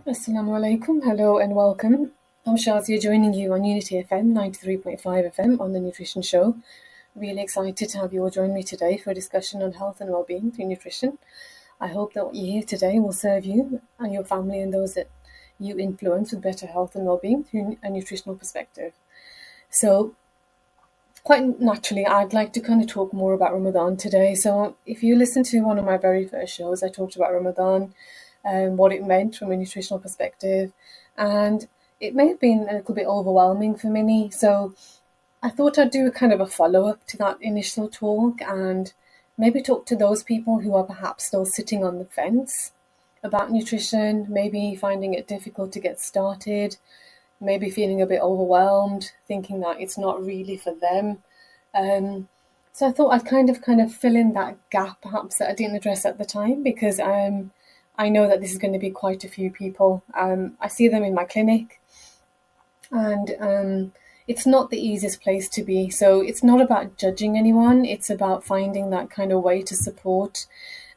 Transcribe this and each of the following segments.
Assalamu alaikum, hello and welcome. I'm Shazia joining you on Unity FM 93.5 FM on the Nutrition Show. Really excited to have you all join me today for a discussion on health and well-being through nutrition. I hope that what you hear today will serve you and your family and those that you influence with better health and well-being through a nutritional perspective. So, quite naturally, I'd like to kind of talk more about Ramadan today. So, if you listen to one of my very first shows, I talked about Ramadan and what it meant from a nutritional perspective. And it may have been a little bit overwhelming for many. So, I thought I'd do a kind of a follow up to that initial talk and maybe talk to those people who are perhaps still sitting on the fence about nutrition, maybe finding it difficult to get started, maybe feeling a bit overwhelmed, thinking that it's not really for them. So I thought I'd kind of fill in that gap perhaps that I didn't address at the time because I know that this is going to be quite a few people. I see them in my clinic, and it's not the easiest place to be. So it's not about judging anyone. It's about finding that kind of way to support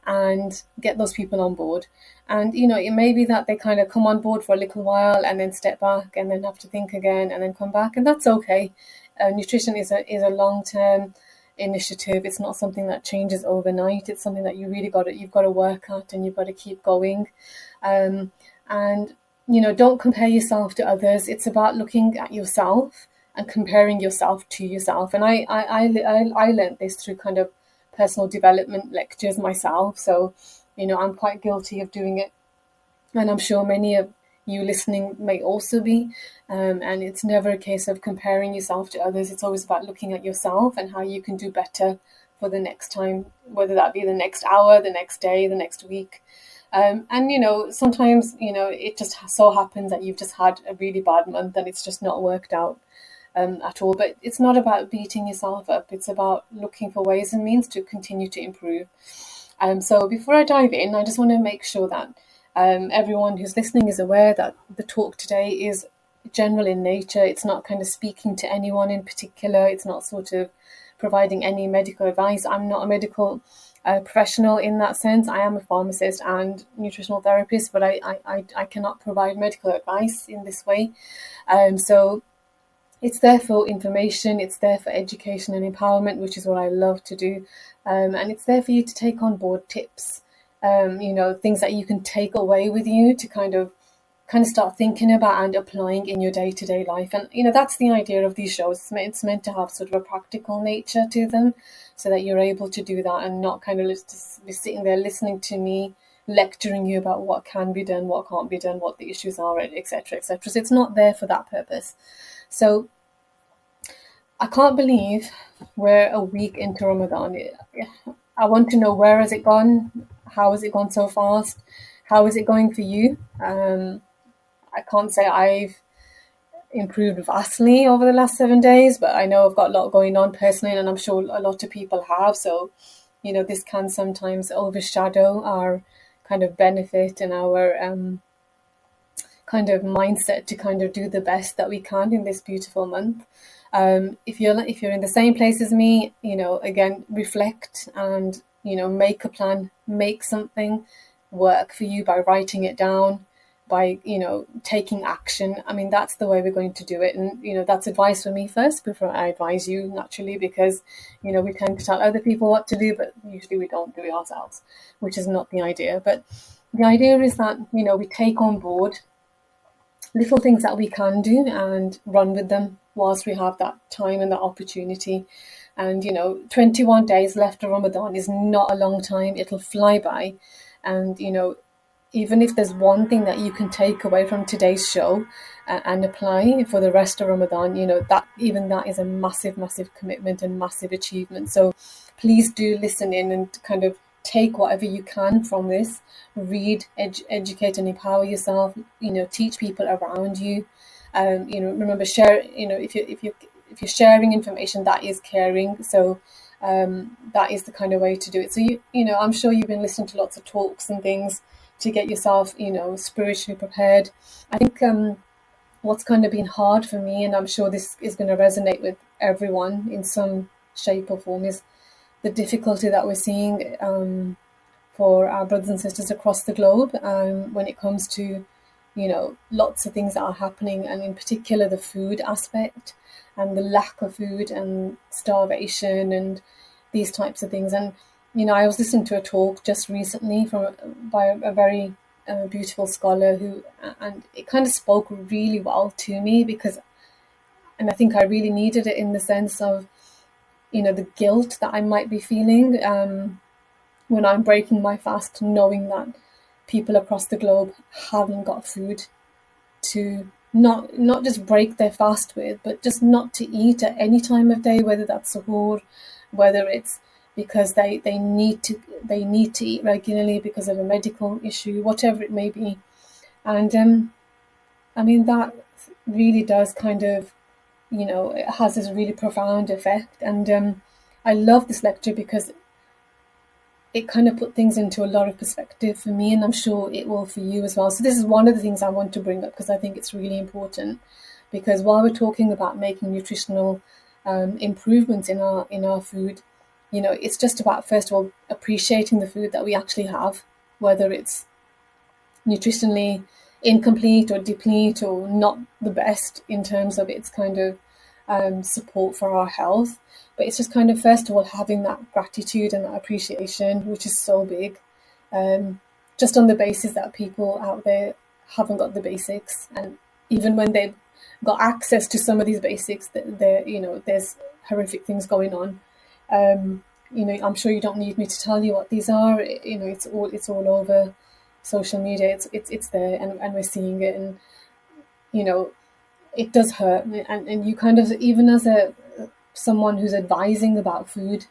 and get those people on board. And it may be that they kind of come on board for a little while and then step back and then have to think again and then come back, and that's okay. Nutrition is a long term initiative. It's not something that changes overnight. It's something that you've got to work at and you've got to keep going. And don't compare yourself to others. It's about looking at yourself and comparing yourself to yourself. And I learned this through kind of personal development lectures myself. So, I'm quite guilty of doing it. And I'm sure many of you listening may also be. And it's never a case of comparing yourself to others. It's always about looking at yourself and how you can do better for the next time, whether that be the next hour, the next day, the next week. And sometimes, it just so happens that you've just had a really bad month and it's just not worked out at all. But it's not about beating yourself up. It's about looking for ways and means to continue to improve. So before I dive in, I just want to make sure that everyone who's listening is aware that the talk today is general in nature. It's not kind of speaking to anyone in particular. It's not sort of providing any medical advice. I'm not a medical professional in that sense. I am a pharmacist and nutritional therapist, but I cannot provide medical advice in this way. So it's there for information, it's there for education and empowerment, which is what I love to do. And it's there for you to take on board tips, things that you can take away with you to kind of start thinking about and applying in your day-to-day life. And that's the idea of these shows. It's meant to have sort of a practical nature to them so that you're able to do that and not kind of just be sitting there listening to me lecturing you about what can be done, what can't be done, what the issues are, etc., etc. So it's not there for that purpose. So I can't believe we're a week into Ramadan. I want to know, where has it gone? How has it gone so fast? How is it going for you? I can't say I've improved vastly over the last 7 days, but I know I've got a lot going on personally, and I'm sure a lot of people have. So, this can sometimes overshadow our kind of benefit and our kind of mindset to kind of do the best that we can in this beautiful month. If you're in the same place as me, again, reflect and make a plan, make something work for you by writing it down, by taking action. I mean, that's the way we're going to do it. And that's advice for me first before I advise you, naturally, because we tend to tell other people what to do, but usually we don't do it ourselves, which is not the idea. But the idea is that we take on board little things that we can do and run with them whilst we have that time and that opportunity. And 21 days left of Ramadan is not a long time. It'll fly by. And even if there's one thing that you can take away from today's show and apply for the rest of Ramadan, that is a massive, massive commitment and massive achievement. So please do listen in and kind of take whatever you can from this. Read, educate and empower yourself. Teach people around you. Remember, share. If you're sharing information, that is caring. So that is the kind of way to do it. So I'm sure you've been listening to lots of talks and things to get yourself spiritually prepared. I think what's kind of been hard for me, and I'm sure this is going to resonate with everyone in some shape or form, is the difficulty that we're seeing for our brothers and sisters across the globe when it comes to lots of things that are happening, and in particular the food aspect and the lack of food and starvation and these types of things. And I was listening to a talk just recently by a very beautiful scholar and it kind of spoke really well to me, and I think I really needed it, in the sense of the guilt that I might be feeling when I'm breaking my fast, knowing that people across the globe haven't got food to not just break their fast with, but just not to eat at any time of day, whether that's suhoor, whether it's because they need to eat regularly because of a medical issue, whatever it may be. And I mean, that really does kind of, it has this really profound effect. And I love this lecture because it kind of put things into a lot of perspective for me, and I'm sure it will for you as well. So this is one of the things I want to bring up because I think it's really important. Because while we're talking about making nutritional improvements in our food, it's just about, first of all, appreciating the food that we actually have, whether it's nutritionally incomplete or deplete or not the best in terms of its kind of support for our health. But it's just kind of, first of all, having that gratitude and that appreciation, which is so big, just on the basis that people out there haven't got the basics. And even when they've got access to some of these basics, there's horrific things going on. I'm sure you don't need me to tell you what these are. It's all over social media. It's there, and we're seeing it, and it does hurt. And you kind of, even as someone who's advising about food,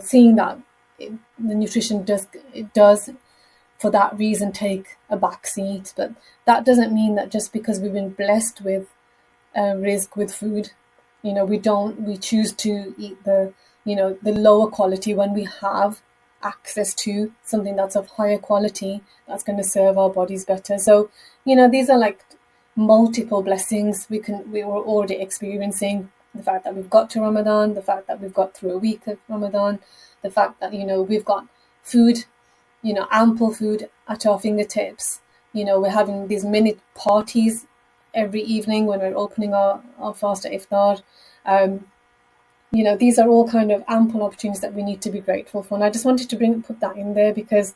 seeing that the nutrition does for that reason take a back seat. But that doesn't mean that just because we've been blessed with rizq, with food, we choose to eat the lower quality when we have access to something that's of higher quality, that's going to serve our bodies better. So these are like multiple blessings we were already experiencing. The fact that we've got to Ramadan, the fact that we've got through a week of Ramadan, the fact that we've got food, ample food at our fingertips. We're having these mini parties every evening when we're opening our fast at iftar. These are all kind of ample opportunities that we need to be grateful for. And I just wanted to put that in there because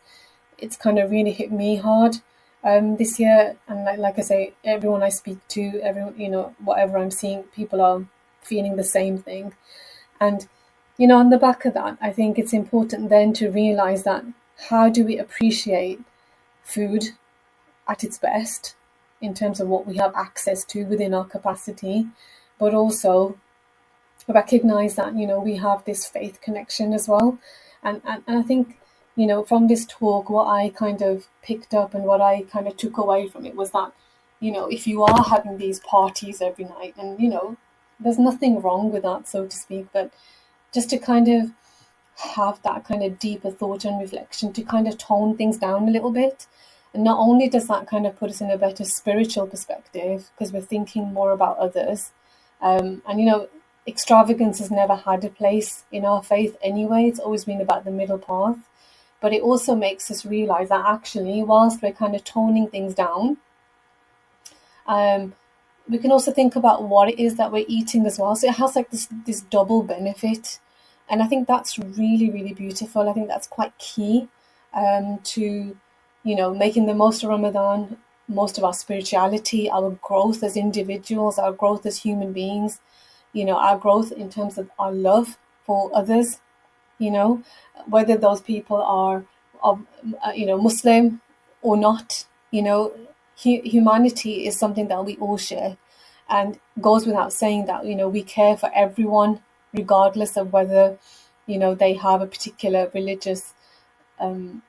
it's kind of really hit me hard this year. And like I say, everyone I speak to, everyone, whatever I'm seeing, people are feeling the same thing. And on the back of that, I think it's important then to realize that, how do we appreciate food at its best in terms of what we have access to within our capacity, but also recognize that we have this faith connection as well. And I think from this talk, what I kind of picked up and what I kind of took away from it was that if you are having these parties every night, and there's nothing wrong with that, so to speak, but just to kind of have that kind of deeper thought and reflection, to kind of tone things down a little bit. And not only does that kind of put us in a better spiritual perspective, because we're thinking more about others, and extravagance has never had a place in our faith anyway. It's always been about the middle path. But it also makes us realize that actually, whilst we're kind of toning things down, we can also think about what it is that we're eating as well. So it has like this double benefit. And I think that's really, really beautiful. I think that's quite key to, making the most of Ramadan, most of our spirituality, our growth as individuals, our growth as human beings, our growth in terms of our love for others, whether those people are, Muslim or not, humanity is something that we all share, and goes without saying that, we care for everyone, regardless of whether, they have a particular religious, kind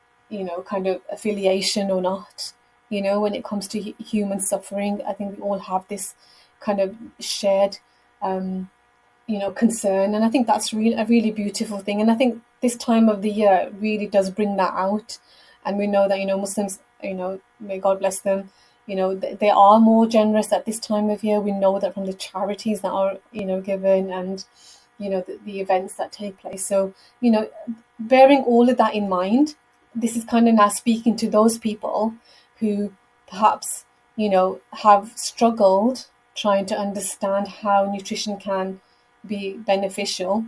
of affiliation or not. When it comes to human suffering, I think we all have this kind of shared, concern. And I think that's a really beautiful thing. And I think this time of the year really does bring that out. And we know that, Muslims, may God bless them, they are more generous at this time of year. We know that from the charities that are, given, and, the events that take place. So, bearing all of that in mind, this is kind of now speaking to those people who perhaps, have struggled trying to understand how nutrition can be beneficial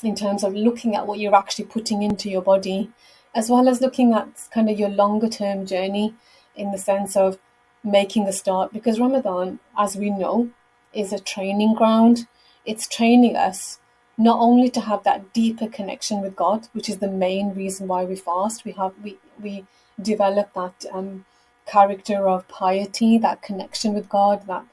in terms of looking at what you're actually putting into your body, as well as looking at kind of your longer term journey in the sense of making a start. Because Ramadan, as we know, is a training ground. It's training us not only to have that deeper connection with God, which is the main reason why we fast. We develop that character of piety, that connection with God, that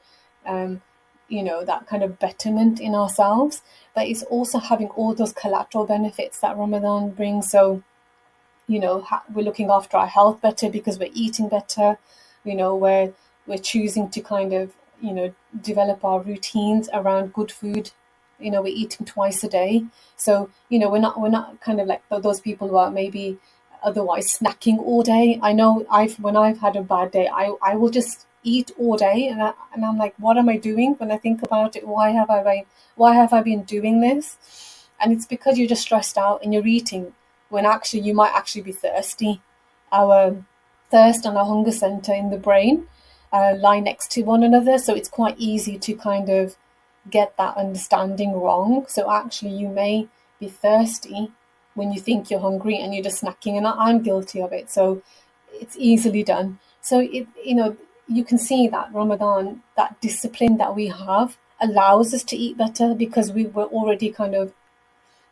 that kind of betterment in ourselves, but it's also having all those collateral benefits that Ramadan brings. So, we're looking after our health better because we're eating better. We're choosing to kind of, develop our routines around good food. We're eating twice a day. So, we're not kind of like those people who are maybe otherwise snacking all day. I know when I've had a bad day, I will just eat all day, and I'm like, what am I doing? When I think about it, why have I been doing this? And it's because you're just stressed out and you're eating when actually you might actually be thirsty. Our thirst and our hunger center in the brain lie next to one another, so it's quite easy to kind of get that understanding wrong. So actually you may be thirsty when you think you're hungry and you're just snacking, and I'm guilty of it, so it's easily done. So you can see that Ramadan, that discipline that we have, allows us to eat better because we were already kind of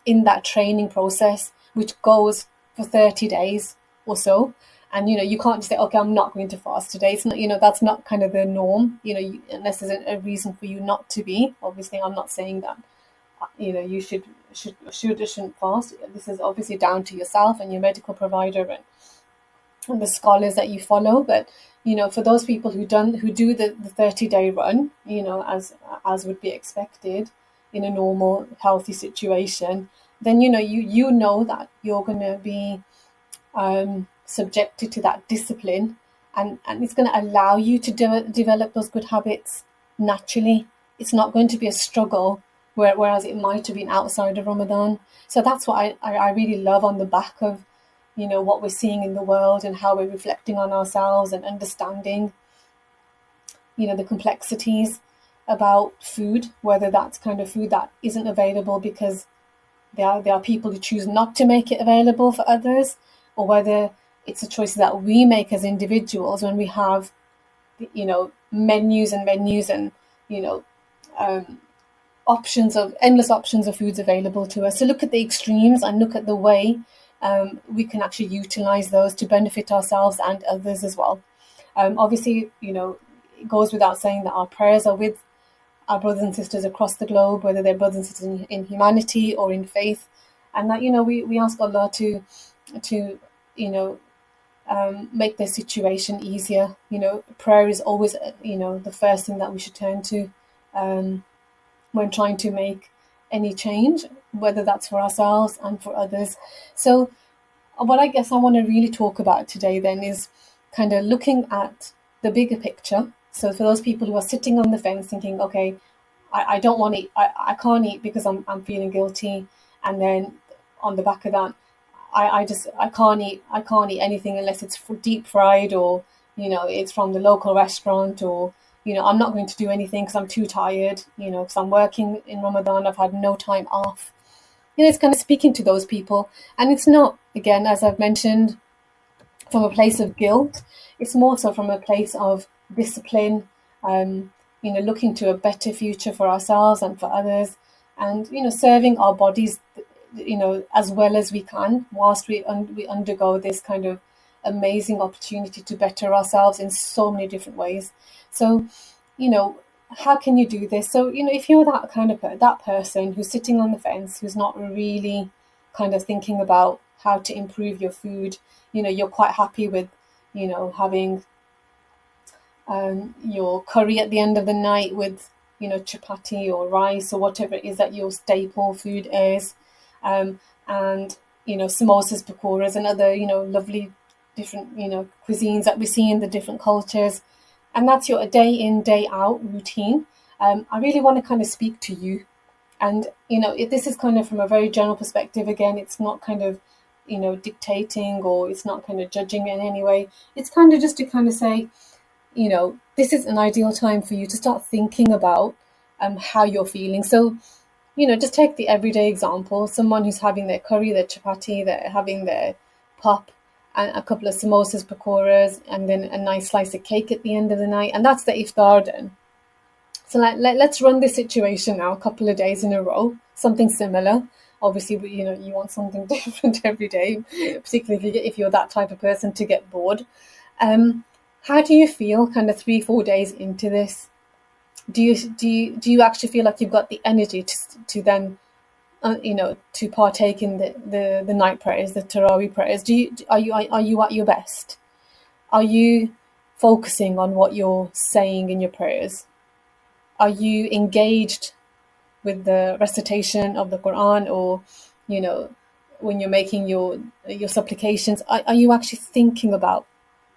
in that training process, which goes for 30 days or so. And you can't just say, okay, I'm not going to fast today. It's not, that's not kind of the norm, unless there's a reason for you not to be. Obviously, I'm not saying that you should or shouldn't fast. This is obviously down to yourself and your medical provider and the scholars that you follow. But for those people who do the 30-day run, as would be expected in a normal healthy situation, then you know that you're going to be subjected to that discipline, and it's going to allow you to develop those good habits naturally. It's not going to be a struggle, whereas it might have been outside of Ramadan. So that's what I really love on the back of what we're seeing in the world and how we're reflecting on ourselves and understanding the complexities about food, whether that's kind of food that isn't available because there are people who choose not to make it available for others, or whether it's a choice that we make as individuals when we have menus and menus and endless options of foods available to us. So look at the extremes and look at the way we can actually utilize those to benefit ourselves and others as well. Obviously, it goes without saying that our prayers are with our brothers and sisters across the globe, whether they're brothers and sisters in humanity or in faith, and that we ask Allah to make their situation easier. Prayer is always the first thing that we should turn to when trying to make any change, whether that's for ourselves and for others. So what I guess I want to really talk about today then is kind of looking at the bigger picture. So for those people who are sitting on the fence thinking, okay, I don't want to eat, I can't eat because I'm feeling guilty, and then on the back of that, I can't eat anything unless it's deep fried, or it's from the local restaurant, or I'm not going to do anything because I'm too tired, because I'm working in Ramadan, I've had no time off. It's kind of speaking to those people, and it's not, again, as I've mentioned, from a place of guilt. It's more so from a place of discipline, looking to a better future for ourselves and for others, and serving our bodies as well as we can, whilst we undergo this kind of amazing opportunity to better ourselves in so many different ways. So how can you do this? So if you're that kind of that person who's sitting on the fence, who's not really kind of thinking about how to improve your food, you're quite happy with having your curry at the end of the night with chapati or rice or whatever it is that your staple food is, and samosas, pakoras, and other lovely different cuisines that we see in the different cultures, and that's your day in, day out routine. I really want to kind of speak to you, and this is kind of from a very general perspective. Again, it's not kind of dictating, or it's not kind of judging in any way. It's kind of just to kind of say, this is an ideal time for you to start thinking about how you're feeling. So, just take the everyday example. Someone who's having their curry, their chapati, they're having their pop, and a couple of samosas, pakoras, and then a nice slice of cake at the end of the night. And that's the iftar done. So let's run this situation now a couple of days in a row, something similar. Obviously, you want something different every day, particularly if you're that type of person to get bored. How do you feel kind of 3-4 days into this? Do you actually feel like you've got the energy to then to partake in the night prayers, the Tarawih prayers? Are you at your best? Are you focusing on what you're saying in your prayers? Are you engaged with the recitation of the Quran, or when you're making your supplications? Are you actually thinking about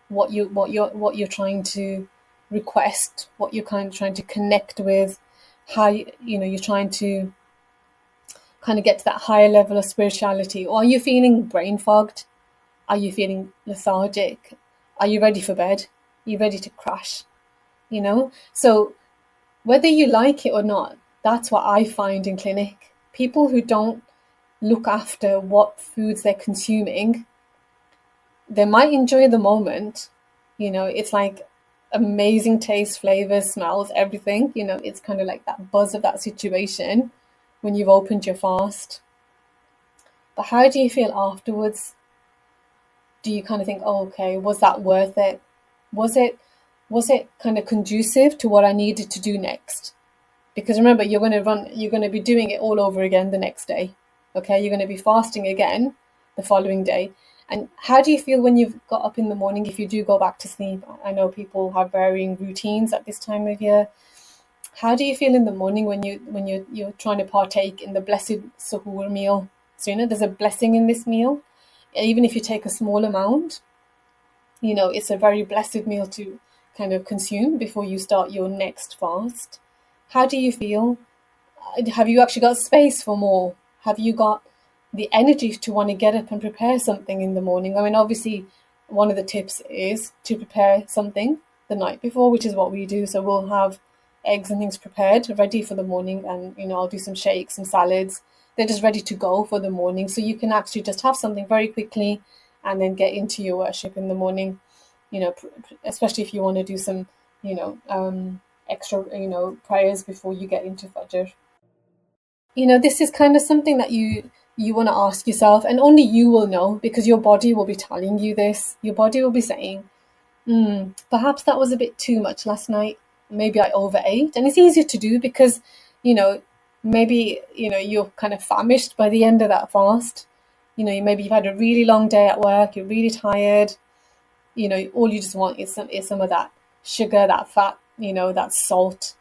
what you're trying to request, what you're kind of trying to connect with, how you're trying to kind of get to that higher level of spirituality? Or are you feeling brain fogged? Are you feeling lethargic? Are you ready for bed? Are you ready to crash? So whether you like it or not, that's what I find in clinic. People who don't look after what foods they're consuming, they might enjoy the moment. It's like amazing taste, flavors, smells, everything. It's kind of like that buzz of that situation when you've opened your fast. But how do you feel afterwards? Do you kind of think, oh, okay, was that worth it? Was it kind of conducive to what I needed to do next? Because remember, you're going to be doing it all over again the next day. Okay, you're going to be fasting again the following day. And how do you feel when you've got up in the morning, if you do go back to sleep? I know people have varying routines at this time of year. How do you feel in the morning when you're trying to partake in the blessed suhoor meal? So there's a blessing in this meal. Even if you take a small amount, it's a very blessed meal to kind of consume before you start your next fast. How do you feel? Have you actually got space for more? Have you got the energy to want to get up and prepare something in the morning? I mean, obviously, one of the tips is to prepare something the night before, which is what we do. So we'll have eggs and things prepared, ready for the morning, and I'll do some shakes and salads. They're just ready to go for the morning. So you can actually just have something very quickly and then get into your worship in the morning, especially if you want to do some, extra, prayers before you get into Fajr. This is kind of something that you want to ask yourself, and only you will know, because your body will be telling you this. Your body will be saying, perhaps that was a bit too much last night. Maybe I overate. And it's easier to do because, maybe, you're kind of famished by the end of that fast. Maybe you've had a really long day at work, you're really tired. All you just want is some of that sugar, that fat, that salt,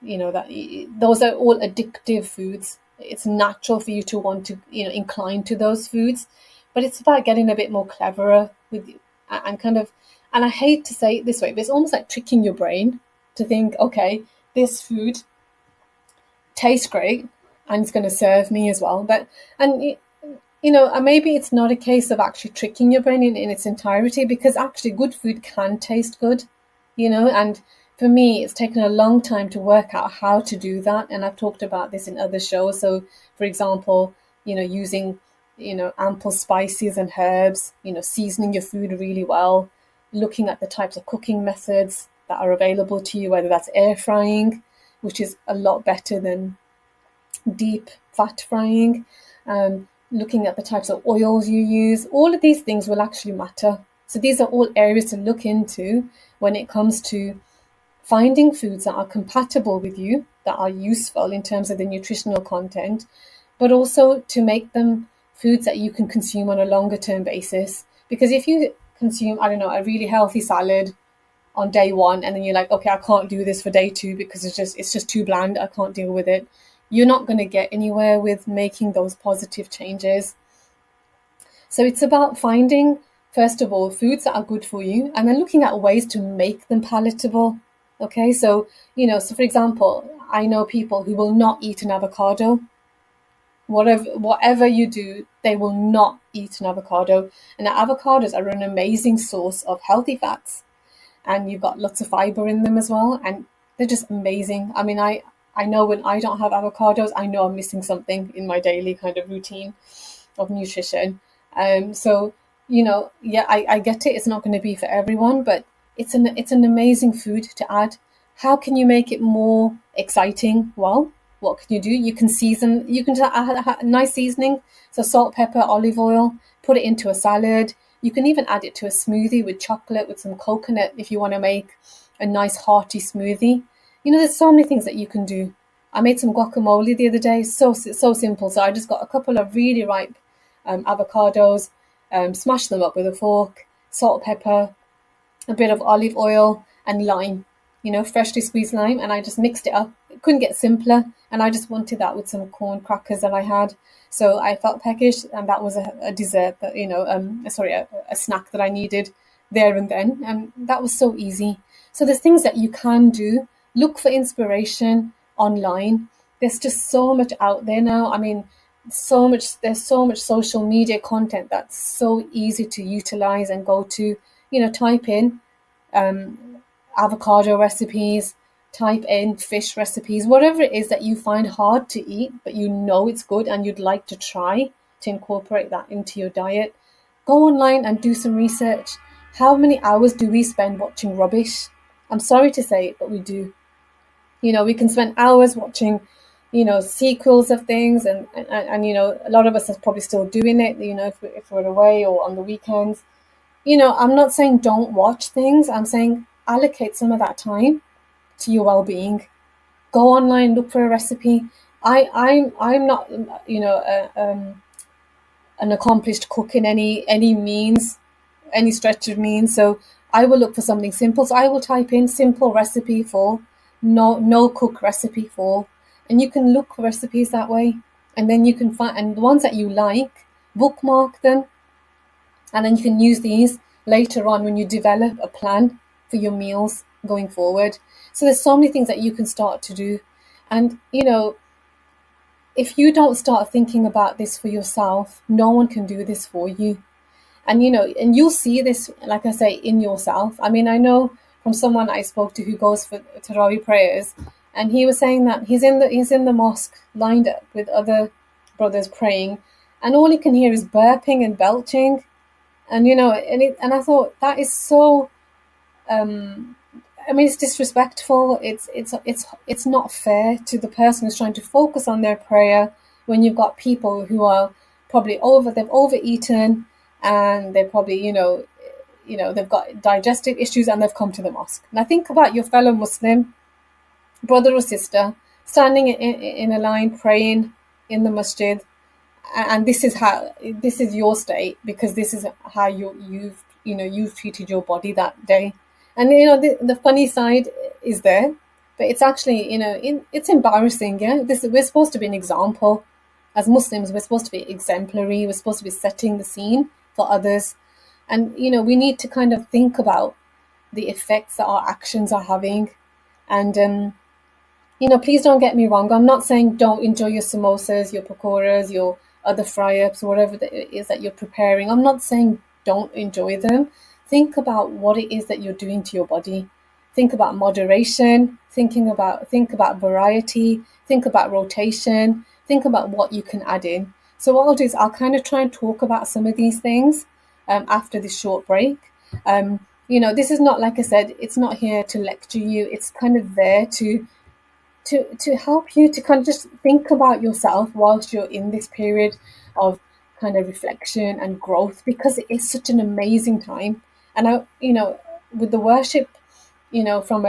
that those are all addictive foods. It's natural for you to want to, incline to those foods, but it's about getting a bit more cleverer with you and I hate to say it this way, but it's almost like tricking your brain to think, okay, this food tastes great and it's going to serve me as well. And maybe it's not a case of actually tricking your brain in its entirety, because actually good food can taste good, and for me, it's taken a long time to work out how to do that. And I've talked about this in other shows. So, for example, using, ample spices and herbs, seasoning your food really well, looking at the types of cooking methods that are available to you, whether that's air frying, which is a lot better than deep fat frying, looking at the types of oils you use. All of these things will actually matter. So these are all areas to look into when it comes to finding foods that are compatible with you, that are useful in terms of the nutritional content, but also to make them foods that you can consume on a longer term basis. Because if you consume, I don't know, a really healthy salad on day one, and then you're like, okay, I can't do this for day two because it's just too bland, I can't deal with it, you're not going to get anywhere with making those positive changes. So it's about finding, first of all, foods that are good for you, and then looking at ways to make them palatable. Okay, so, so for example, I know people who will not eat an avocado. whatever you do, they will not eat an avocado. And avocados are an amazing source of healthy fats, and you've got lots of fiber in them as well, and they're just amazing. I mean, I know when I don't have avocados, I know I'm missing something in my daily kind of routine of nutrition. So yeah, I get it. It's not going to be for everyone, but it's an amazing food to add. How can you make it more exciting? Well, what can you do? You can season. You can add nice seasoning, so salt, pepper, olive oil. Put it into a salad. You can even add it to a smoothie with chocolate, with some coconut, if you want to make a nice hearty smoothie. There's so many things that you can do. I made some guacamole the other day. So simple. So I just got a couple of really ripe avocados, smashed them up with a fork, salt, pepper, a bit of olive oil, and lime, freshly squeezed lime, and I just mixed it up. It couldn't get simpler, and I just wanted that with some corn crackers that I had. So I felt peckish, and that was a dessert that, a snack that I needed there and then, and that was so easy. So there's things that you can do. Look for inspiration online. There's just so much out there now. I mean, there's so much social media content that's so easy to utilize and go to. Type in avocado recipes, type in fish recipes, whatever it is that you find hard to eat, but it's good and you'd like to try to incorporate that into your diet. Go online and do some research. How many hours do we spend watching rubbish? I'm sorry to say it, but we do. We can spend hours watching, sequels of things, and a lot of us are probably still doing it, if we're away or on the weekends. I'm not saying don't watch things. I'm saying allocate some of that time to your well-being. Go online, look for a recipe. I'm not, an accomplished cook in any means, any stretch of means. So I will look for something simple. So I will type in simple recipe for, no cook recipe for, and you can look for recipes that way. And then you can find, and the ones that you like, bookmark them. And then you can use these later on when you develop a plan for your meals going forward. So there's so many things that you can start to do. And, if you don't start thinking about this for yourself, no one can do this for you. And, and you'll see this, like I say, in yourself. I mean, I know from someone I spoke to who goes for Tarawih prayers, and he was saying that he's in the mosque lined up with other brothers praying, and all he can hear is burping and belching. And and I thought that is so. I mean, it's disrespectful. It's not fair to the person who's trying to focus on their prayer when you've got people who are probably they've overeaten, and they're probably they've got digestive issues, and they've come to the mosque. Now think about your fellow Muslim brother or sister standing in a line praying in the masjid. And this is your state, because this is how you've treated your body that day. And the funny side is there, but it's actually it's embarrassing. We're supposed to be an example as Muslims. We're supposed to be exemplary. We're supposed to be setting the scene for others, and we need to kind of think about the effects that our actions are having. And please don't get me wrong. I'm not saying don't enjoy your samosas, your pakoras, your other fry-ups, whatever it is that you're preparing. I'm not saying don't enjoy them. Think about what it is that you're doing to your body. Think about moderation. Think about variety. Think about rotation. Think about what you can add in. So what I'll do is I'll kind of try and talk about some of these things after this short break. This is not, like I said, it's not here to lecture you. It's kind of there to help you to kind of just think about yourself whilst you're in this period of kind of reflection and growth, because it is such an amazing time. And with the worship, from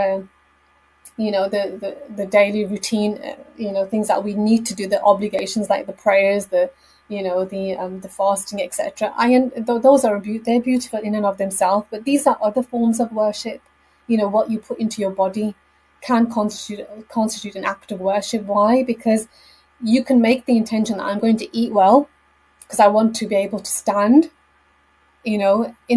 the daily routine, things that we need to do, the obligations like the prayers, the fasting, etc. Those are they're beautiful in and of themselves, but these are other forms of worship. What you put into your body can constitute an act of worship. Why? Because you can make the intention that I'm going to eat well because I want to be able to stand, in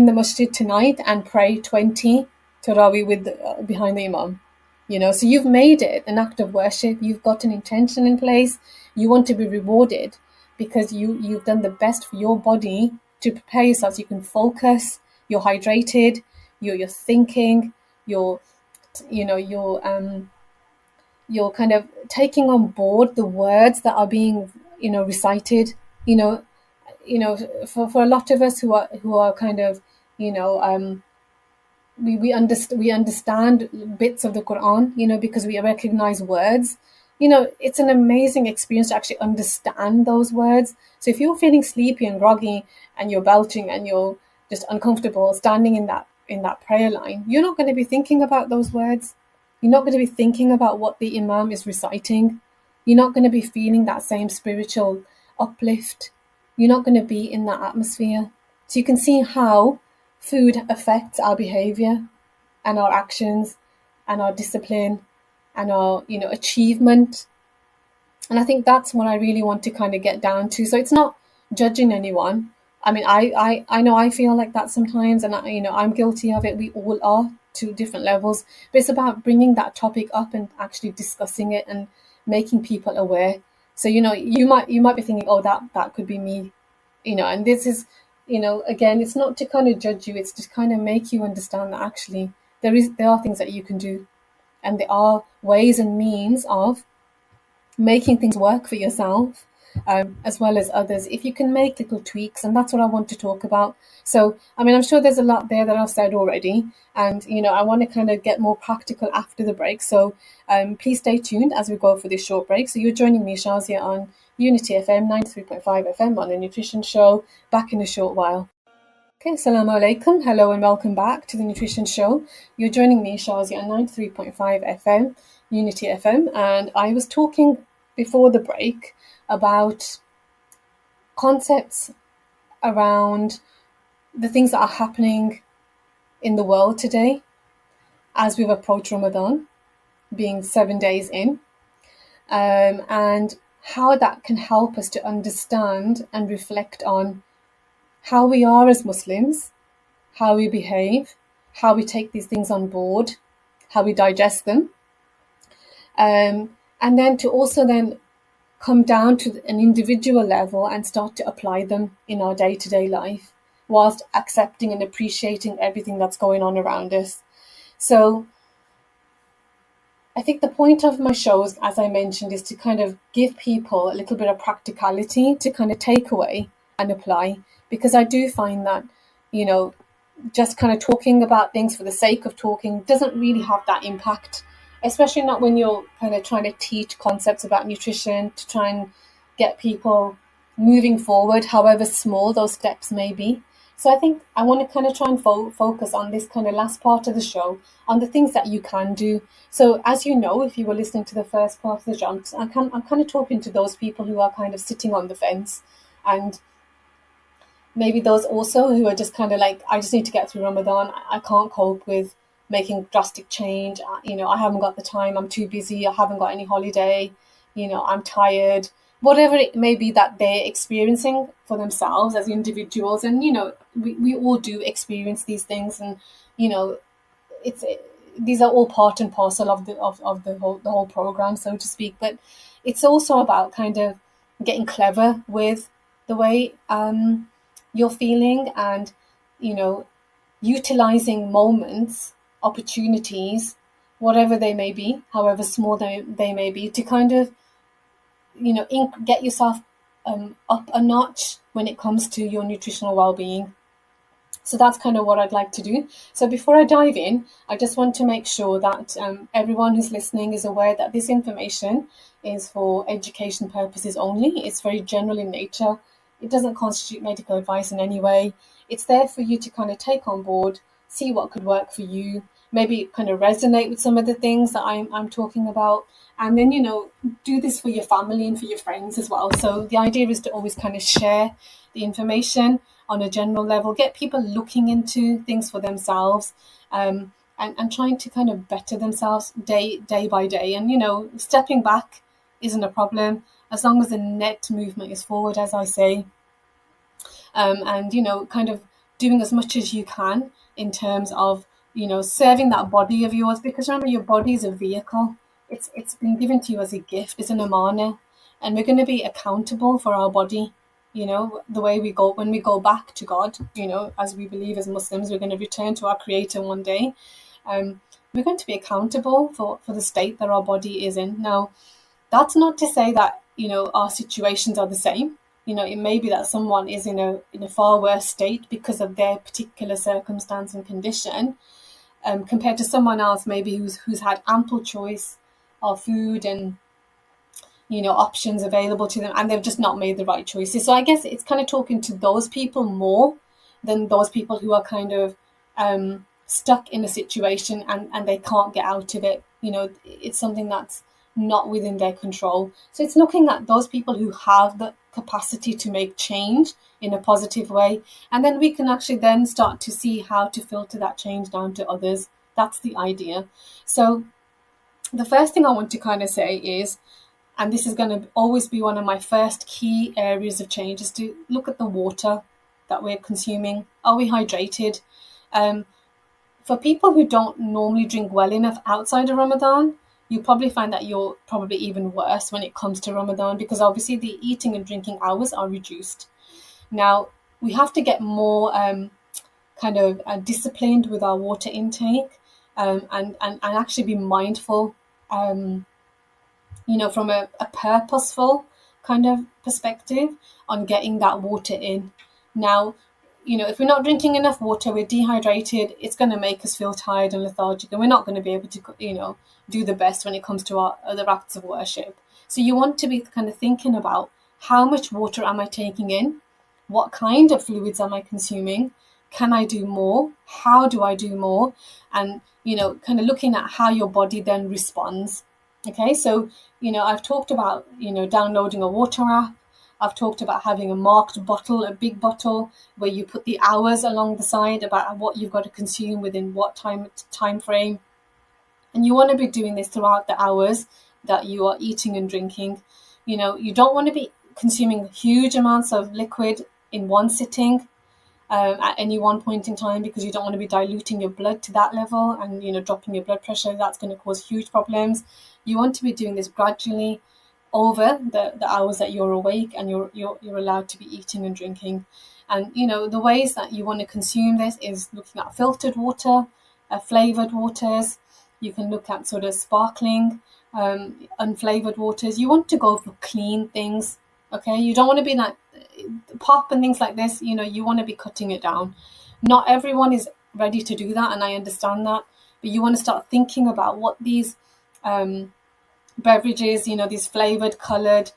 the masjid tonight and pray 20 Tarawih behind the Imam. So you've made it an act of worship. You've got an intention in place. You want to be rewarded because you've done the best for your body to prepare yourself so you can focus, you're hydrated, you're thinking, you're you know you're kind of taking on board the words that are being recited. you know for a lot of us who are kind of you know we understand bits of the Quran, because we recognize words. It's an amazing experience to actually understand those words. So if you're feeling sleepy and groggy and you're belching and you're just uncomfortable standing in that prayer line, you're not going to be thinking about those words. You're not going to be thinking about what the Imam is reciting. You're not going to be feeling that same spiritual uplift. You're not going to be in that atmosphere. So you can see how food affects our behavior and our actions and our discipline and our achievement. And I think that's what I really want to kind of get down to. So it's not judging anyone. I mean, I know I feel like that sometimes, and I'm guilty of it. We all are, to different levels. But it's about bringing that topic up and actually discussing it and making people aware. So you might be thinking, oh, that could be me, and this is, again, it's not to kind of judge you. It's to kind of make you understand that actually there are things that you can do, and there are ways and means of making things work for yourself, as well as others, if you can make little tweaks. And that's what I want to talk about. So, I mean, I'm sure there's a lot there that I've said already, and I want to kind of get more practical after the break. So please stay tuned as we go for this short break. So you're joining me, Shazia, on Unity FM 93.5 FM on the Nutrition Show, back in a short while. Okay, assalamu alaikum. Hello and welcome back to the Nutrition Show. You're joining me, Shazia, on 93.5 FM, Unity FM, and I was talking before the break about concepts around the things that are happening in the world today as we've approached Ramadan, being 7 days in, and how that can help us to understand and reflect on how we are as Muslims, how we behave, how we take these things on board, how we digest them, and then to also then come down to an individual level and start to apply them in our day-to-day life, whilst accepting and appreciating everything that's going on around us. So I think the point of my shows, as I mentioned, is to kind of give people a little bit of practicality to kind of take away and apply, because I do find that, just kind of talking about things for the sake of talking doesn't really have that impact, especially not when you're kind of trying to teach concepts about nutrition to try and get people moving forward, however small those steps may be. So I think I want to kind of try and focus on this kind of last part of the show, on the things that you can do. So as you know, if you were listening to the first part of the show, I'm kind of talking to those people who are kind of sitting on the fence, and maybe those also who are just kind of like, I just need to get through Ramadan. I can't cope with making drastic change. I haven't got the time. I'm too busy. I haven't got any holiday. I'm tired. Whatever it may be that they're experiencing for themselves as individuals. And, we all do experience these things. And, these are all part and parcel of the whole program, so to speak. But it's also about kind of getting clever with the way you're feeling, and utilizing moments, opportunities, whatever they may be, however small they may be, to kind of get yourself up a notch when it comes to your nutritional well-being. So that's kind of what I'd like to do. So before I dive in, I just want to make sure that everyone who's listening is aware that this information is for education purposes only. It's very general in nature. It doesn't constitute medical advice in any way. It's there for you to kind of take on board, see what could work for you, maybe kind of resonate with some of the things that I'm talking about, and then, do this for your family and for your friends as well. So the idea is to always kind of share the information on a general level, get people looking into things for themselves, and trying to kind of better themselves day by day. And, stepping back isn't a problem, as long as the net movement is forward, as I say, and, kind of doing as much as you can in terms of, serving that body of yours, because remember, your body is a vehicle. It's been given to you as a gift. It's an amana. and we're going to be accountable for our body. The way we go when we go back to God, as we believe as Muslims, we're going to return to our Creator one day. We're going to be accountable for the state that our body is in. Now, that's not to say that our situations are the same. It may be that someone is in a far worse state because of their particular circumstance and condition, compared to someone else maybe who's had ample choice of food and options available to them, and they've just not made the right choices. So I guess it's kind of talking to those people more than those people who are kind of stuck in a situation and they can't get out of it. It's something that's not within their control. So it's looking at those people who have the capacity to make change in a positive way, and then we can actually then start to see how to filter that change down to others. That's the idea. So the first thing I want to kind of say is, and this is going to always be one of my first key areas of change, is to look at the water that we're consuming. Are we hydrated? For people who don't normally drink well enough outside of Ramadan, you probably find that you're probably even worse when it comes to Ramadan, because obviously the eating and drinking hours are reduced. Now, we have to get more disciplined with our water intake, and actually be mindful, from a purposeful kind of perspective on getting that water in. Now, if we're not drinking enough water, we're dehydrated, it's going to make us feel tired and lethargic, and we're not going to be able to, do the best when it comes to our other acts of worship. So you want to be kind of thinking about, how much water am I taking in? What kind of fluids am I consuming? Can I do more? How do I do more? And, kind of looking at how your body then responds. Okay, so, I've talked about, downloading a water app. I've talked about having a marked bottle, a big bottle, where you put the hours along the side about what you've got to consume within what time frame. And you want to be doing this throughout the hours that you are eating and drinking. You don't want to be consuming huge amounts of liquid in one sitting at any one point in time, because you don't want to be diluting your blood to that level and dropping your blood pressure. That's going to cause huge problems. You want to be doing this gradually over the hours that you're awake and you're allowed to be eating and drinking. And the ways that you want to consume this is looking at filtered water, flavored waters. You can look at sort of sparkling, unflavored waters. You want to go for clean things. Okay, you don't want to be like pop and things like this. You want to be cutting it down. Not everyone is ready to do that, and I understand that. But you want to start thinking about what these beverages, these flavored, colored,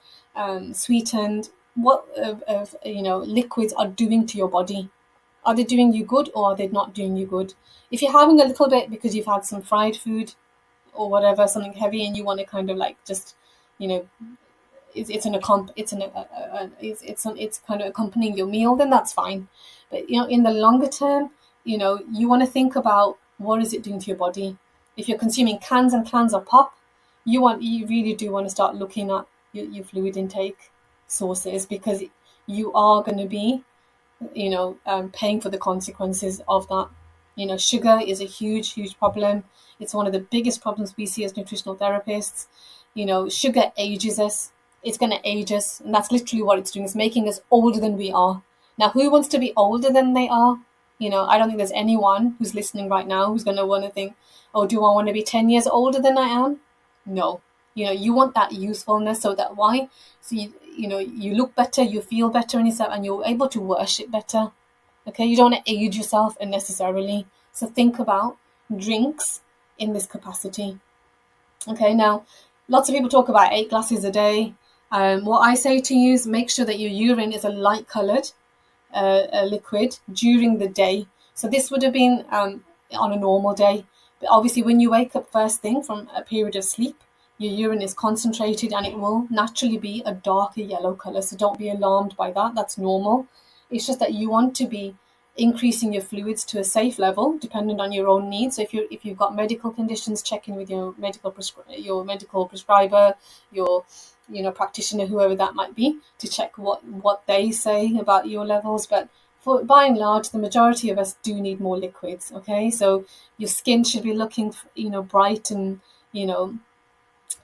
sweetened, what liquids are doing to your body. Are they doing you good, or are they not doing you good? If you're having a little bit because you've had some fried food or whatever, something heavy, and you want to kind of like just, it's kind of accompanying your meal, then that's fine. But in the longer term, you want to think about, what is it doing to your body? If you're consuming cans and cans of pop, you really do want to start looking at your fluid intake sources, because you are going to be paying for the consequences of that. Sugar is a huge problem. It's one of the biggest problems we see as nutritional therapists. Sugar ages us. It's going to age us, and that's literally what it's doing. It's making us older than we are. Now, who wants to be older than they are? I don't think there's anyone who's listening right now who's going to want to think, oh, do I want to be 10 years older than I am? No. You want that youthfulness, so that why? So you look better, you feel better in yourself, and you're able to worship better. Okay, you don't want to age yourself unnecessarily. So think about drinks in this capacity. Okay, now lots of people talk about 8 glasses a day. What I say to you is, make sure that your urine is a light coloured liquid during the day. So this would have been on a normal day. But obviously when you wake up first thing from a period of sleep, your urine is concentrated and it will naturally be a darker yellow colour. So don't be alarmed by that. That's normal. It's just that you want to be increasing your fluids to a safe level, dependent on your own needs. So if you've got medical conditions, check in with your medical prescriber, your practitioner, whoever that might be, to check what they say about your levels. But by and large, the majority of us do need more liquids. Okay, so your skin should be looking bright and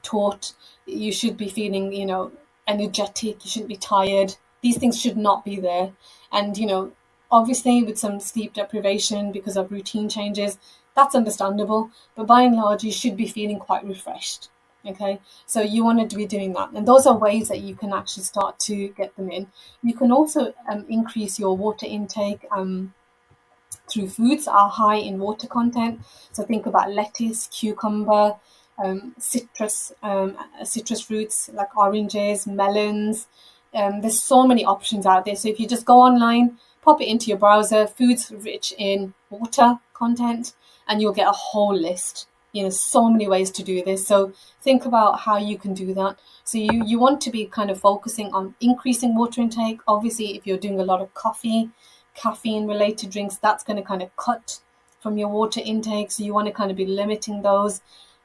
taut. You should be feeling energetic, you shouldn't be tired. These things should not be there. And, obviously with some sleep deprivation because of routine changes, that's understandable. But by and large, you should be feeling quite refreshed. Okay, so you want to be doing that. And those are ways that you can actually start to get them in. You can also increase your water intake through foods that are high in water content. So think about lettuce, cucumber, citrus fruits like oranges, melons. There's so many options out there. So if you just go online, pop it into your browser, foods rich in water content, and you'll get a whole list. So many ways to do this. So think about how you can do that. So you want to be kind of focusing on increasing water intake. Obviously, if you're doing a lot of coffee, caffeine related drinks, that's going to kind of cut from your water intake. So you want to kind of be limiting those.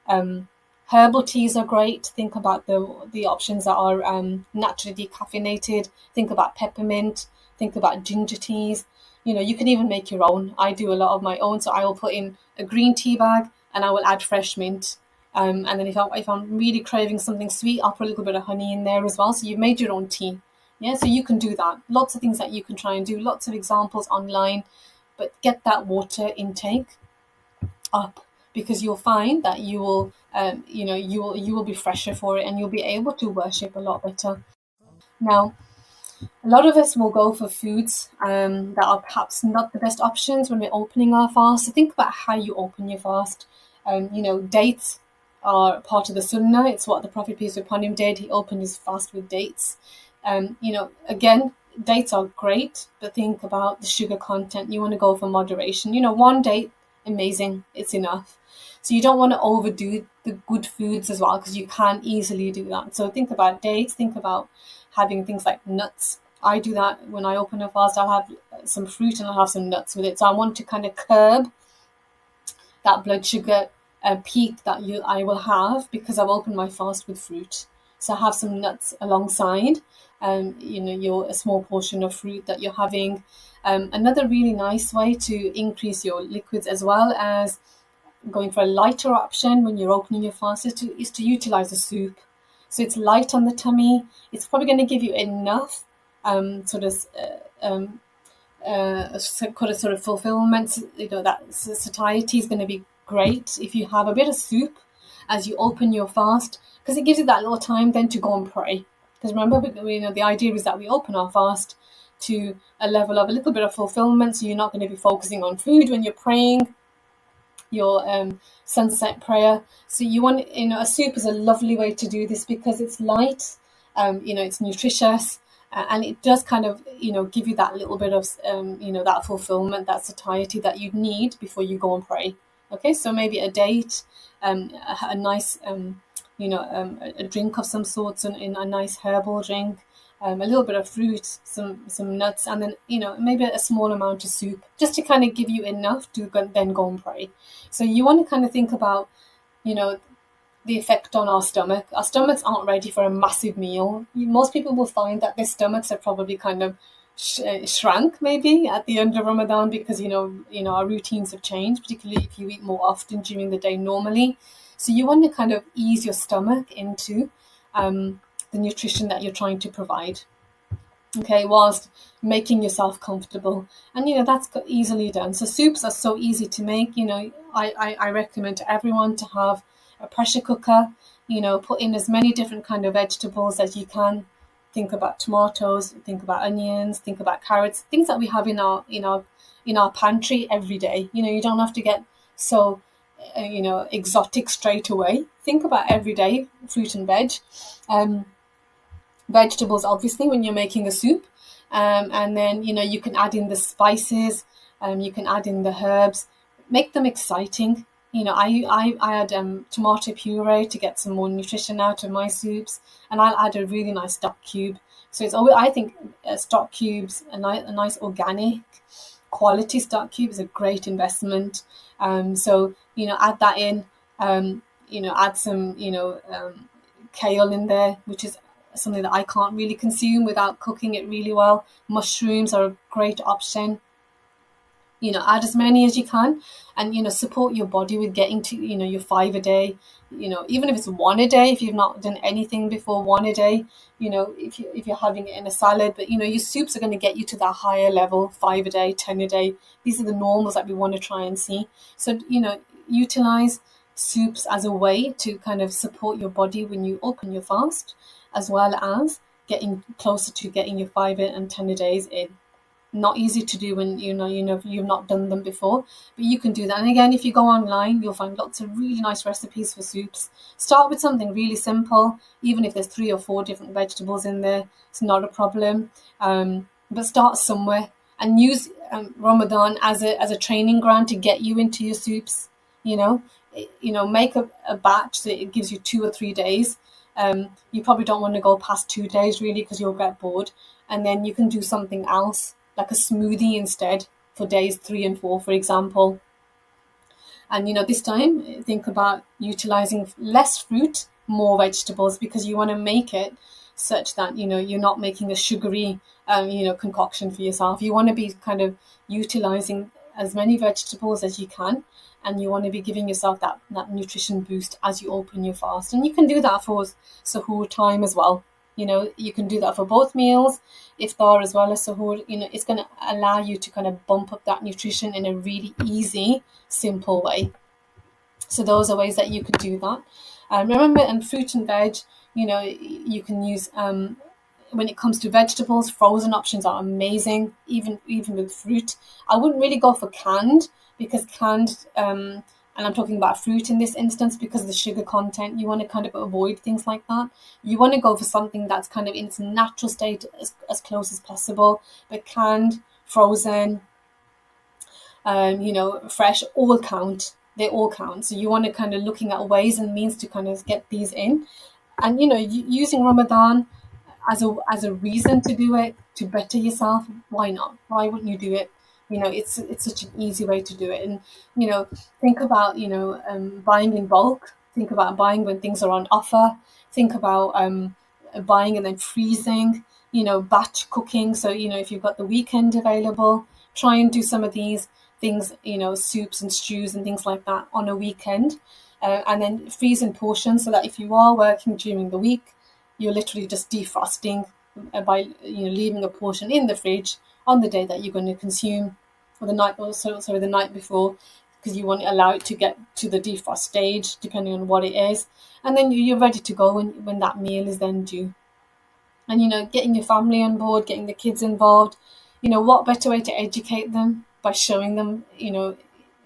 Herbal teas are great. Think about the options that are naturally decaffeinated. Think about peppermint. Think about ginger teas. You can even make your own. I do a lot of my own. So I will put in a green tea bag and I will add fresh mint. And then if I'm really craving something sweet, I'll put a little bit of honey in there as well. So you've made your own tea. Yeah, so you can do that. Lots of things that you can try and do. Lots of examples online, but get that water intake up, because you'll find that you will, you will be fresher for it, and you'll be able to worship a lot better. Now, a lot of us will go for foods that are perhaps not the best options when we're opening our fast. So think about how you open your fast. Dates are part of the sunnah. It's what the Prophet, peace be upon him, did. He opened his fast with dates. Again, dates are great, but think about the sugar content. You want to go for moderation. One date, amazing, it's enough. So you don't want to overdo the good foods as well, because you can easily do that. So think about dates, think about having things like nuts. I do that when I open a fast. I'll have some fruit and I'll have some nuts with it. So I want to kind of curb that blood sugar peak that I will have because I've opened my fast with fruit. So have some nuts alongside, a small portion of fruit that you're having. Another really nice way to increase your liquids, as well as going for a lighter option when you're opening your fast, is to utilize a soup. So it's light on the tummy. It's probably going to give you enough sort of fulfillment. That satiety is going to be great if you have a bit of soup as you open your fast, because it gives you that little time then to go and pray. Because remember, the idea is that we open our fast to a level of a little bit of fulfillment. So you're not going to be focusing on food when you're praying your sunset prayer. So you want, a soup is a lovely way to do this because it's light, it's nutritious, and it does kind of, give you that little bit of, that fulfillment, that satiety that you need before you go and pray. Okay, so maybe a date, a nice, a drink of some sorts, in a nice herbal drink, a little bit of fruit, some nuts, and then, maybe a small amount of soup, just to kind of give you enough to then go and pray. So you want to kind of think about, the effect on our stomach. Our stomachs aren't ready for a massive meal. Most people will find that their stomachs are probably kind of shrunk maybe at the end of Ramadan, because our routines have changed, particularly if you eat more often during the day normally. So you want to kind of ease your stomach into the nutrition that you're trying to provide, okay, whilst making yourself comfortable. And that's easily done. So soups are so easy to make. I recommend to everyone to have a pressure cooker. Put in as many different kind of vegetables as you can. Think about tomatoes, think about onions, think about carrots, things that we have in our pantry every day. You don't have to get so exotic straight away. Think about everyday fruit and veg. Vegetables, obviously, when you're making a soup, and then you can add in the spices, you can add in the herbs, make them exciting. I add tomato puree to get some more nutrition out of my soups, and I'll add a really nice stock cube. So it's always, I think, stock cubes, a nice organic quality stock cube is a great investment. So add that in. Add some kale in there, which is something that I can't really consume without cooking it really well. Mushrooms are a great option. Add as many as you can, and support your body with getting to your 5 a day. Even if it's one a day, if you've not done anything before, one a day. If you're having it in a salad, but your soups are going to get you to that higher level, 5 a day, 10 a day. These are the normals that we want to try and see. So utilize soups as a way to kind of support your body when you open your fast, as well as getting closer to getting your 5 and 10 a days in. Not easy to do when you've not done them before, but you can do that. And again, if you go online, you'll find lots of really nice recipes for soups. Start with something really simple, even if there's 3 or 4 different vegetables in there, it's not a problem. But start somewhere and use Ramadan as a training ground to get you into your soups. Make a batch that it gives you 2 or 3 days. You probably don't want to go past 2 days really, because you'll get bored, and then you can do something else like a smoothie instead for days 3 and 4, for example. And this time, think about utilizing less fruit, more vegetables, because you want to make it such that you're not making a sugary concoction for yourself. You want to be kind of utilizing as many vegetables as you can, and you want to be giving yourself that nutrition boost as you open your fast. And you can do that for suhoor time as well. You can do that for both meals, iftar as well as suhoor. It's going to allow you to kind of bump up that nutrition in a really easy, simple way. So those are ways that you could do that. Remember, and fruit and veg, you can use, when it comes to vegetables, frozen options are amazing, even with fruit. I wouldn't really go for canned, because canned, and I'm talking about fruit in this instance because of the sugar content. You want to kind of avoid things like that. You want to go for something that's kind of in its natural state as close as possible. But canned, frozen, fresh, all count. They all count. So you want to kind of looking at ways and means to kind of get these in. And, using Ramadan as a reason to do it, to better yourself, why not? Why wouldn't you do it? It's such an easy way to do it. And think about buying in bulk. Think about buying when things are on offer. Think about buying and then freezing. Batch cooking. So if you've got the weekend available, try and do some of these things. Soups and stews and things like that on a weekend, and then freeze in portions, so that if you are working during the week, you're literally just defrosting by leaving a portion in the fridge on the day that you're going to consume, or the night before, because you want to allow it to get to the defrost stage depending on what it is, and then you're ready to go when that meal is then due. And getting your family on board, getting the kids involved, what better way to educate them by showing them,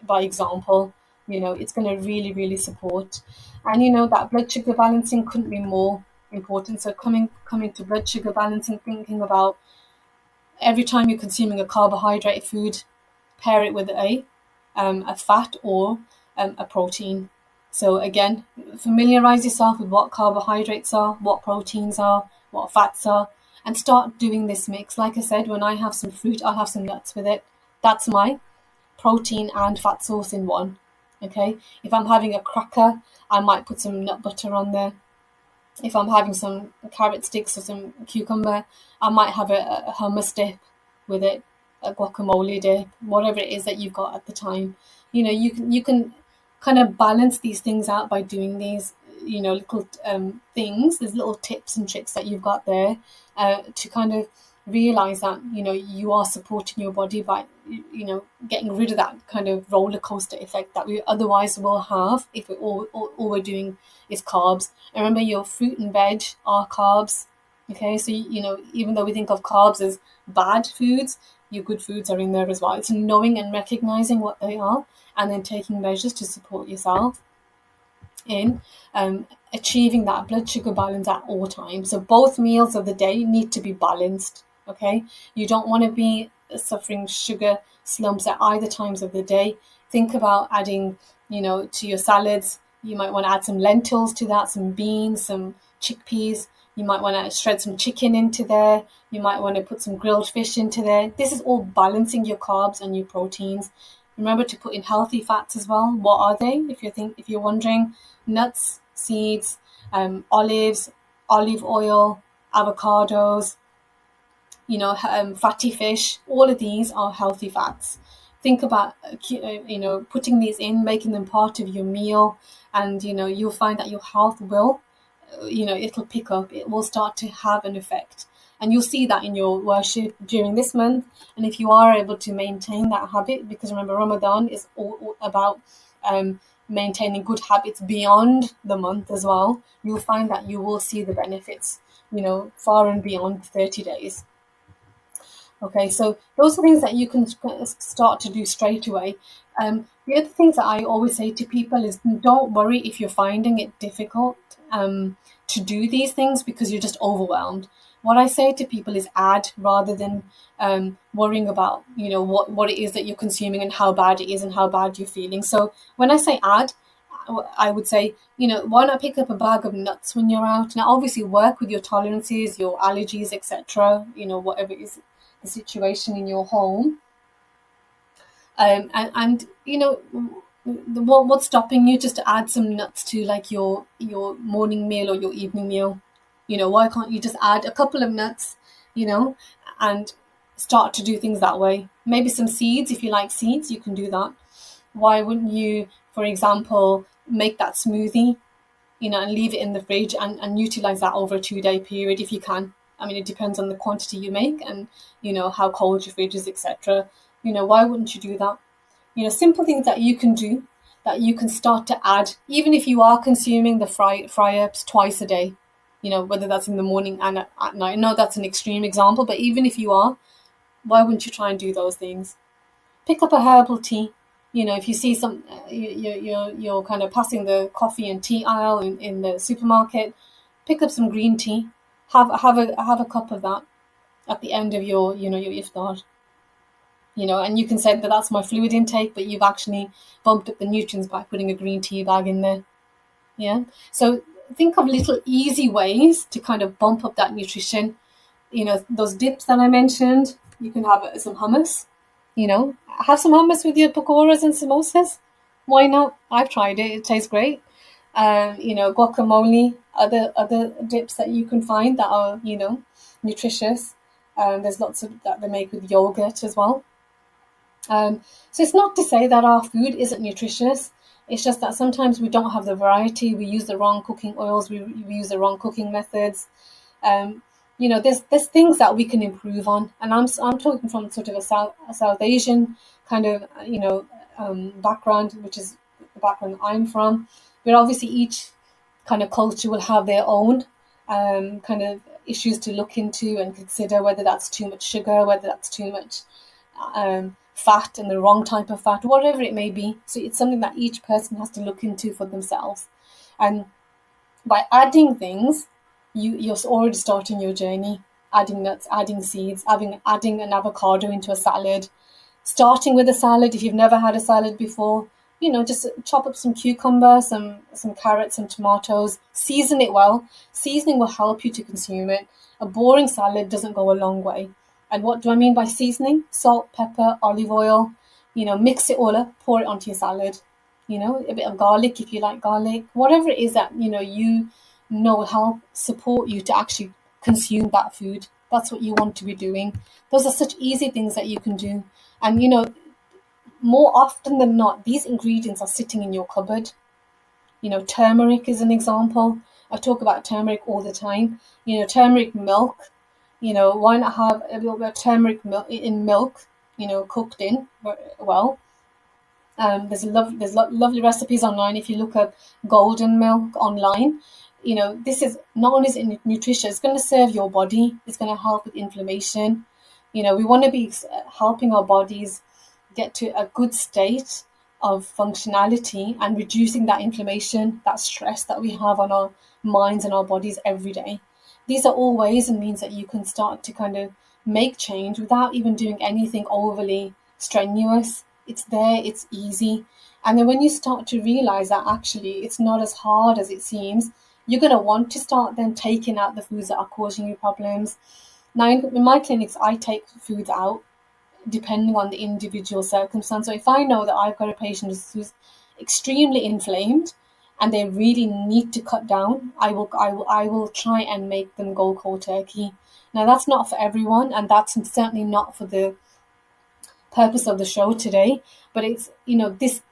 by example. It's going to really, really support. And that blood sugar balancing couldn't be more important. So coming to blood sugar balancing, thinking about every time you're consuming a carbohydrate food, pair it with a fat or a protein. So again, familiarize yourself with what carbohydrates are, what proteins are, what fats are, and start doing this mix. Like I said, when I have some fruit, I'll have some nuts with it. That's my protein and fat source in one. Okay. If I'm having a cracker, I might put some nut butter on there. If I'm having some carrot sticks or some cucumber, I might have a hummus dip with it, a guacamole dip, whatever it is that you've got at the time. You can kind of balance these things out by doing these, little things. There's little tips and tricks that you've got there to kind of realize that you are supporting your body by getting rid of that kind of roller coaster effect that we otherwise will have if all we're doing is carbs. And remember, your fruit and veg are carbs. Okay, so even though we think of carbs as bad foods, your good foods are in there as well. It's knowing and recognizing what they are, and then taking measures to support yourself in achieving that blood sugar balance at all times. So both meals of the day need to be balanced. Okay, you don't want to be suffering sugar slumps at either times of the day. Think about adding, to your salads. You might want to add some lentils to that, some beans, some chickpeas. You might want to shred some chicken into there. You might want to put some grilled fish into there. This is all balancing your carbs and your proteins. Remember to put in healthy fats as well. What are they? If you're wondering, nuts, seeds, olives, olive oil, avocados, fatty fish. All of these are healthy fats. think about putting these in, making them part of your meal, and you'll find that your health will, it'll pick up. It will start to have an effect, and you'll see that in your worship during this month. And if you are able to maintain that habit, because remember, Ramadan is all about maintaining good habits beyond the month as well, you'll find that you will see the benefits, far and beyond 30 days. Okay, so those are things that you can start to do straight away. The other things that I always say to people is, don't worry if you're finding it difficult to do these things because you're just overwhelmed. What I say to people is add, rather than worrying about what it is that you're consuming and how bad it is and how bad you're feeling. So when I say add, I would say, why not pick up a bag of nuts when you're out? Now, obviously, work with your tolerances, your allergies, etc. Whatever is the situation in your home. And what's stopping you just to add some nuts to like your morning meal or your evening meal? Why can't you just add a couple of nuts, and start to do things that way? Maybe some seeds, if you like seeds, you can do that. Why wouldn't you, for example, make that smoothie, and leave it in the fridge and utilize that over a 2-day period if you can? I mean, it depends on the quantity you make and, how cold your fridge is, etc. Why wouldn't you do that? Simple things that you can do, that you can start to add, even if you are consuming the fry-ups twice a day, whether that's in the morning and at night. No, that's an extreme example, but even if you are, why wouldn't you try and do those things? Pick up a herbal tea. If you see you're kind of passing the coffee and tea aisle in the supermarket, pick up some green tea. Have a cup of that at the end of your iftar. And you can say that that's my fluid intake, but you've actually bumped up the nutrients by putting a green tea bag in there. Yeah. So think of little easy ways to kind of bump up that nutrition. Those dips that I mentioned, you can have some hummus. Have some hummus with your pakoras and samosas. Why not? I've tried it. It tastes great. Guacamole, other dips that you can find that are, nutritious. There's lots of that they make with yogurt as well. So it's not to say that our food isn't nutritious. It's just that sometimes we don't have the variety. We use the wrong cooking oils. We use the wrong cooking methods. There's things that we can improve on, and I'm talking from sort of a South Asian kind of background, which is the background I'm from. Where obviously each kind of culture will have their own kind of issues to look into and consider, whether that's too much sugar, whether that's too much fat and the wrong type of fat, whatever it may be. So it's something that each person has to look into for themselves, and by adding things, you're already starting your journey. Adding nuts, adding seeds, adding an avocado into a salad. Starting with a salad, if you've never had a salad before, just chop up some cucumber, some carrots, some tomatoes. Season it well. Seasoning will help you to consume it. A boring salad doesn't go a long way. And what do I mean by seasoning? Salt, pepper, olive oil. Mix it all up. Pour it onto your salad. A bit of garlic if you like garlic. Whatever it is that will help support you to actually consume that food. That's what you want to be doing. Those are such easy things that you can do. And, more often than not, these ingredients are sitting in your cupboard. Turmeric is an example. I talk about turmeric all the time. Turmeric milk. Why not have a little bit of turmeric milk in milk, cooked in well. There's lovely recipes online. If you look up golden milk online, this is not only is it nutritious, it's going to serve your body. It's going to help with inflammation. We want to be helping our bodies get to a good state of functionality and reducing that inflammation, that stress that we have on our minds and our bodies every day. These are all ways and means that you can start to kind of make change without even doing anything overly strenuous. It's there, it's easy. And then when you start to realize that actually it's not as hard as it seems, you're going to want to start then taking out the foods that are causing you problems. Now, in my clinics, I take foods out depending on the individual circumstance. So if I know that I've got a patient who's extremely inflamed and they really need to cut down, I will try and make them go cold turkey. Now, that's not for everyone, and that's certainly not for the purpose of the show today. But it's, this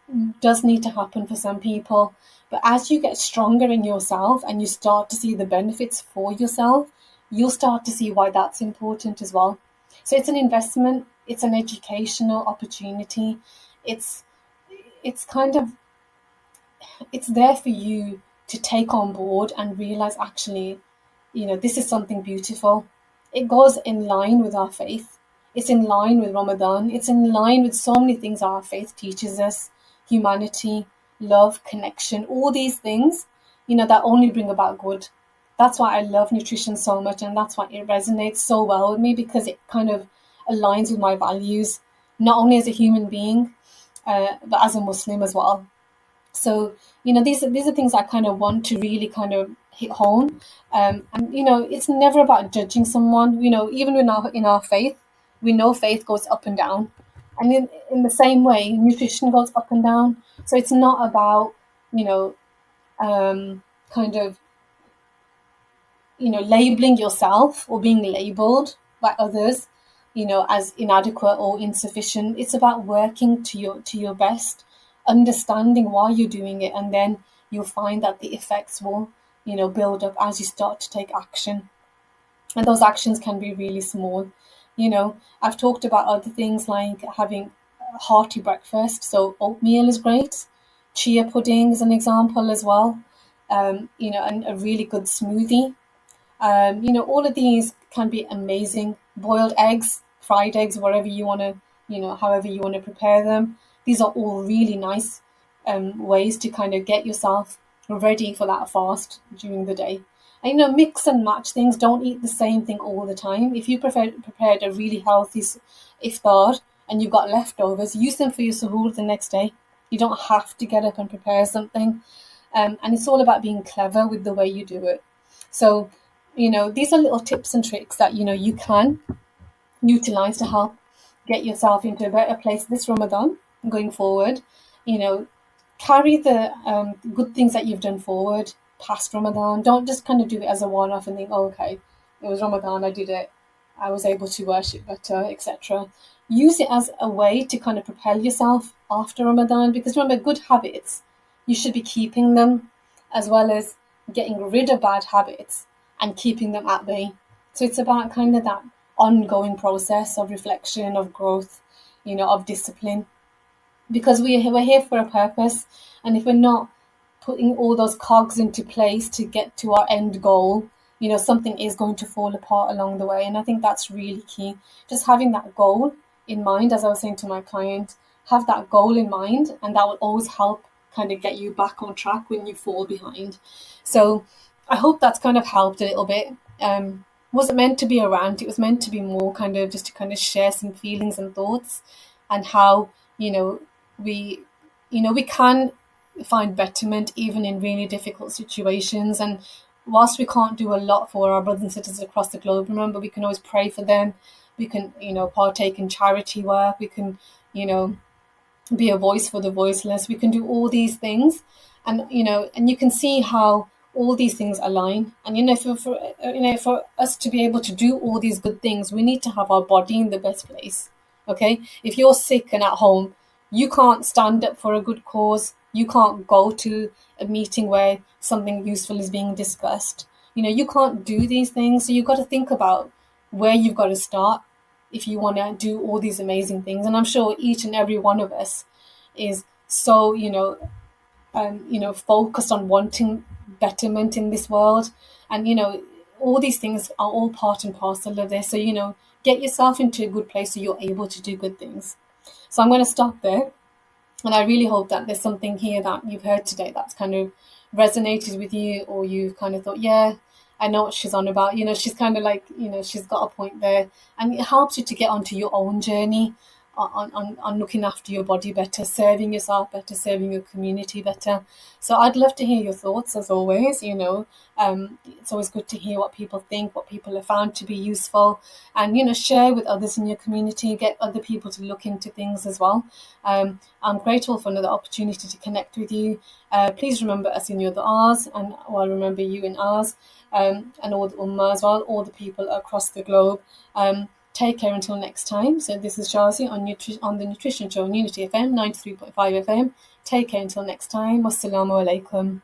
does need to happen for some people. But as you get stronger in yourself and you start to see the benefits for yourself, you'll start to see why that's important as well. So it's an investment, it's an educational opportunity. It's it's kind of it's there for you to take on board and realize, actually, this is something beautiful. It goes in line with our faith. It's in line with Ramadan. It's in line with so many things our faith teaches us: humanity, love, connection, all these things, that only bring about good. That's why I love nutrition so much, and that's why it resonates so well with me, because it kind of aligns with my values, not only as a human being, but as a Muslim as well. So, these are things I kind of want to really kind of hit home. And it's never about judging someone. Even in our faith, we know faith goes up and down, and in the same way, nutrition goes up and down. So it's not about, you know kind of, labeling yourself or being labeled by others, as inadequate or insufficient. It's about working to your best, understanding why you're doing it, and then you'll find that the effects will, build up as you start to take action. And those actions can be really small. I've talked about other things like having a hearty breakfast. So oatmeal is great. Chia pudding is an example as well. And a really good smoothie. All of these can be amazing. Boiled eggs, fried eggs, whatever you want to, however you want to prepare them. These are all really nice ways to kind of get yourself ready for that fast during the day. And, mix and match things. Don't eat the same thing all the time. If you prepared a really healthy iftar and you've got leftovers, use them for your suhoor the next day. You don't have to get up and prepare something. And it's all about being clever with the way you do it. So, these are little tips and tricks that, you can utilize to help get yourself into a better place this Ramadan going forward. You know, carry the good things that you've done forward past Ramadan. Don't just kind of do it as a one-off and think, oh, okay, it was Ramadan, I did it, I was able to worship better, etc. Use it as a way to kind of propel yourself after Ramadan, because remember, good habits, you should be keeping them, as well as getting rid of bad habits and keeping them at bay. So it's about kind of that ongoing process of reflection, of growth, of discipline, because we're here for a purpose. And if we're not putting all those cogs into place to get to our end goal, something is going to fall apart along the way. And I think that's really key. Just having that goal in mind, as I was saying to my client, have that goal in mind, and that will always help kind of get you back on track when you fall behind. So I hope that's kind of helped a little bit. Wasn't meant to be a rant. It was meant to be more kind of just to kind of share some feelings and thoughts, and how, we can find betterment even in really difficult situations. And whilst we can't do a lot for our brothers and sisters across the globe, remember, we can always pray for them. We can, partake in charity work. We can, be a voice for the voiceless. We can do all these things, and you can see how all these things align. And for us to be able to do all these good things, we need to have our body in the best place. Okay, if you're sick and at home, you can't stand up for a good cause. You can't go to a meeting where something useful is being discussed. You can't do these things. So you've got to think about where you've got to start if you want to do all these amazing things. And I'm sure each and every one of us is so, focused on wanting betterment in this world. And, all these things are all part and parcel of this. So, get yourself into a good place so you're able to do good things. So I'm going to stop there. And I really hope that there's something here that you've heard today that's kind of resonated with you, or you've kind of thought, yeah, I know what she's on about. She's kind of like, she's got a point there. And it helps you to get onto your own journey on looking after your body better, serving yourself better, serving your community better. So I'd love to hear your thoughts, as always. It's always good to hear what people think, what people have found to be useful, and share with others in your community, get other people to look into things as well. I'm grateful for another opportunity to connect with you. Please remember us in your du'as, and I'll remember you in ours, and all the ummah as well, all the people across the globe. Take care until next time. So this is Shazia on the Nutrition Show on Unity FM 93.5 FM. Take care until next time. Wassalamu alaikum.